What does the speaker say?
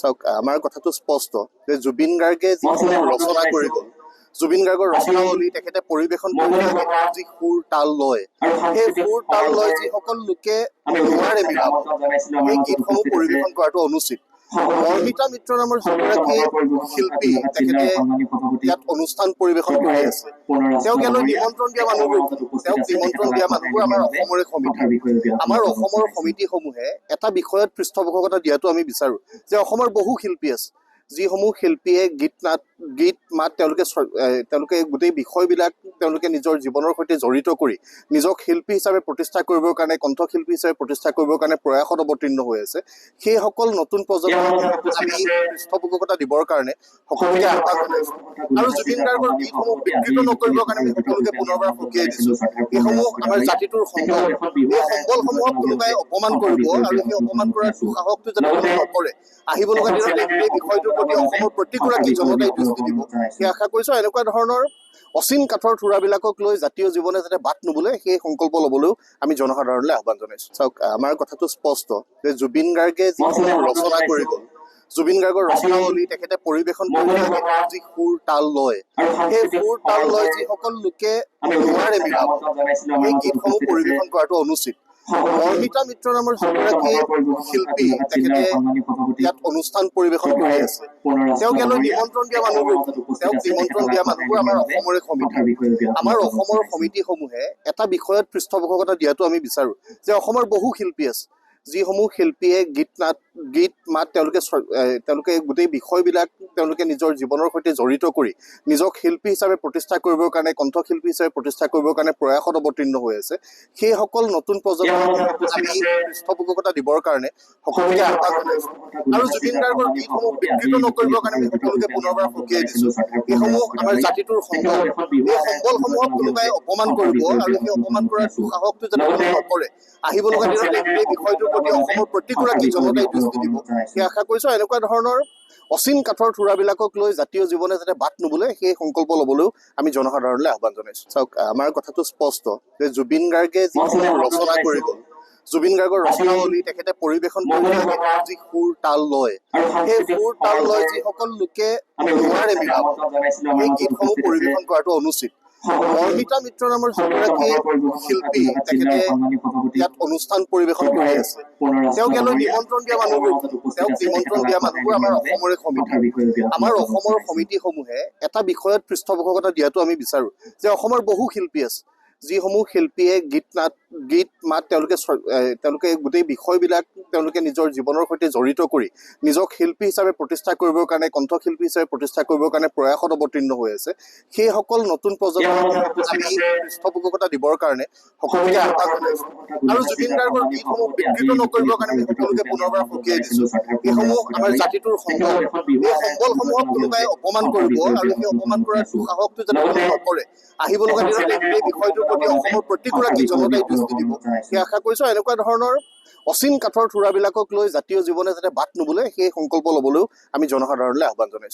চাওক আমাৰ কথাটো স্পষ্ট যে জুবিন গাৰ্গে যিসমূহ ৰচনা কৰি গ'ল, জুবিন গাৰ্গৰ ৰচনাৱলী তেখেতে পৰিৱেশন কৰি যি সুৰ তাল লয়, সেই সুৰ তাল লয় যিসকল লোকে নোৱাৰে মিলাব, সেই গীতসমূহ পৰিৱেশন কৰাটো অনুচিত। মৰ্মিতা মিত্ৰ নামৰ যিগৰাকী শিল্পী তেখেতে ইয়াত অনুষ্ঠান পৰিৱেশন কৰি আছে, তেওঁক ইয়ালৈ নিমন্ত্ৰণ দিয়া মানুহবোৰ, তেওঁক নিমন্ত্ৰণ দিয়া মানুহবোৰ আমাৰ অসমৰে সমিতি। আমাৰ অসমৰ সমিতিসমূহে এটা বিষয়ত পৃষ্ঠপোষকতা দিয়াটো আমি বিচাৰো যে অসমৰ বহু শিল্পী আছে, যিসমূহ শিল্পীয়ে গীত মাত তেওঁলোকে গোটেই বিষয়বিলাক তেওঁলোকে নিজৰ জীৱনৰ সৈতে জড়িত কৰি নিজক শিল্পী হিচাপে প্ৰতিষ্ঠা কৰিবৰ কাৰণে, কণ্ঠশিল্পী হিচাপে প্ৰতিষ্ঠা কৰিবৰ কাৰণে প্ৰয়াসত অৱতীৰ্ণ হৈ আছে। সেইসকল নতুন প্ৰজন্মক আমি পৃষ্ঠপোষকতা দিবৰ কাৰণে সকলোকে আহ্বান জনাইছো। আৰু জুবিন গাৰ্গৰ গীতসমূহ বিকৃত নকৰিবৰ কাৰণে তেওঁলোকে পুনৰবাৰ সকীয়াই দিছো, এইসমূহ আমাৰ জাতিটোৰ সম্বল, এই সম্বলসমূহক কোনোবাই অপমান কৰিব আৰু সেই অপমান কৰাৰ দুঃসাহসটো যাতে কোনো নকৰে, আহিব লগা দিনত এই বিষয়টোৰ প্ৰতি অসমৰ প্ৰতিগৰাকী জনতাই দৃষ্টি দিব, সেই আশা কৰিছো। এনেকুৱা ধৰণৰ অচিন কাঠৰ থোৰাবিলাকক লৈ জাতীয় জীৱনে যাতে বাট নুবুলে, সেই সংকল্প ল'বলৈও আমি জনসাধাৰণলৈ আহ্বান জনাইছো। চাওক আমাৰ কথাটো স্পষ্ট যে জুবিন গাৰ্গে যিসমূহ ৰচনা কৰি গ'ল, জুবিন গাৰ্গৰ ৰচনাৱলী তেখেতে পৰিৱেশন কৰি যি সুৰ তাল লয়, সেই সুৰ তাল লয় যিসকল লোকে নোৱাৰে মিলাব, সেই গীতসমূহ পৰিৱেশন কৰাটো অনুচিত। মৰ্মিতা মিত্ৰ নামৰ যিগৰাকী শিল্পী তেখেতে ইয়াত অনুষ্ঠান পৰিৱেশন কৰি আছে, তেওঁক ইয়ালৈ নিমন্ত্ৰণ দিয়া মানুহবোৰ, তেওঁক নিমন্ত্ৰণ দিয়া মানুহবোৰ আমাৰ অসমৰে সমিতি। আমাৰ অসমৰ সমিতিসমূহে এটা বিষয়ত পৃষ্ঠপোষকতা দিয়াটো আমি বিচাৰো যে অসমৰ বহু শিল্পী আছে, যিসমূহ শিল্পীয়ে গীত মাত তেওঁলোকে গোটেই বিষয়বিলাক তেওঁলোকে নিজৰ জীৱনৰ সৈতে জড়িত কৰি নিজক শিল্পী হিচাপে প্ৰতিষ্ঠা কৰিবৰ কাৰণে, কণ্ঠশিল্পী হিচাপে প্ৰতিষ্ঠা কৰিবৰ কাৰণে প্ৰয়াসত অৱতীৰ্ণ হৈ আছে। সেইসকল নতুন প্ৰজন্মক আমি পৃষ্ঠপোষকতা দিবৰ কাৰণে সকলোকে আহ্বান জনাইছো। আৰু জুবিন গাৰ্গৰ গীতসমূহ বিকৃত নকৰিবৰ কাৰণে তেওঁলোকে পুনৰবাৰ সকীয়াই দিছো, এইসমূহ আমাৰ জাতিটোৰ সম্বল, এই সম্বলসমূহক কোনোবাই অপমান কৰিব আৰু সেই অপমান কৰাৰ দুঃসাহসটো যাতে কোনো নকৰে, আহিব লগা দিনত এই বিষয়টোৰ প্ৰতি অসমৰ প্ৰতিগৰাকী জনতাই দৃষ্টি দিব, সেই আশা কৰিছো। এনেকুৱা ধৰণৰ অচিন কাঠৰ থোৰাবিলাকক লৈ জাতীয় জীৱনে যাতে বাট নুবুলে, সেই সংকল্প ল'বলৈও আমি জনসাধাৰণলৈ আহ্বান জনাইছো। চাওক আমাৰ কথাটো স্পষ্ট যে জুবিন গাৰ্গে যিসমূহ ৰচনা কৰি গ'ল, জুবিন গাৰ্গৰ ৰচনাৱলী তেখেতে পৰিৱেশন কৰি যি সুৰ তাল লয়, সেই সুৰ তাল লয় যিসকল লোকে নোৱাৰে মিলাব, সেই গীতসমূহ পৰিৱেশন কৰাটো অনুচিত। মৰ্মিতা মিত্ৰ নামৰ যিগৰাকী শিল্পী তেখেতে ইয়াত অনুষ্ঠান পৰিৱেশন কৰি আছে, তেওঁক ইয়ালৈ নিমন্ত্ৰণ দিয়া মানুহবোৰ, তেওঁক নিমন্ত্ৰণ দিয়া মানুহবোৰ আমাৰ অসমৰে সমিতি। আমাৰ অসমৰ সমিতিসমূহে এটা বিষয়ত পৃষ্ঠপোষকতা দিয়াটো আমি বিচাৰো যে অসমৰ বহু শিল্পী আছে, যিসমূহ শিল্পীয়ে গীত মাত তেওঁলোকে গোটেই বিষয়বিলাক তেওঁলোকে নিজৰ জীৱনৰ সৈতে জড়িত কৰি নিজক শিল্পী হিচাপে প্ৰতিষ্ঠা কৰিবৰ কাৰণে, কণ্ঠশিল্পী হিচাপে প্ৰতিষ্ঠা কৰিবৰ কাৰণে প্ৰয়াসত অৱতীৰ্ণ হৈ আছে। সেইসকল নতুন প্ৰজন্মক আমি পৃষ্ঠপোষকতা দিবৰ কাৰণে সকলোকে আহ্বান জনাইছো। আৰু জুবিন গাৰ্গৰ গীতসমূহ বিকৃত নকৰিবৰ কাৰণে তেওঁলোকে পুনৰবাৰ সকীয়াই দিছো, এইসমূহ আমাৰ জাতিটোৰ সম্বল, এই সম্বলসমূহক কোনোবাই অপমান কৰিব আৰু সেই অপমান কৰাৰ দুঃসাহসটো যাতে কোনো নকৰে, আহিব লগা দিনত এই বিষয়টোৰ প্ৰতি অসমৰ প্ৰতিগৰাকী জনতাই দৃষ্টি দিব, সেই আশা কৰিছো। এনেকুৱা ধৰণৰ অচিন কাঠৰ থোৰাবিলাকক লৈ জাতীয় জীৱনে যাতে বাট নুবুলে, সেই সংকল্প ল'বলৈও আমি জনসাধাৰণলৈ আহ্বান জনাইছো।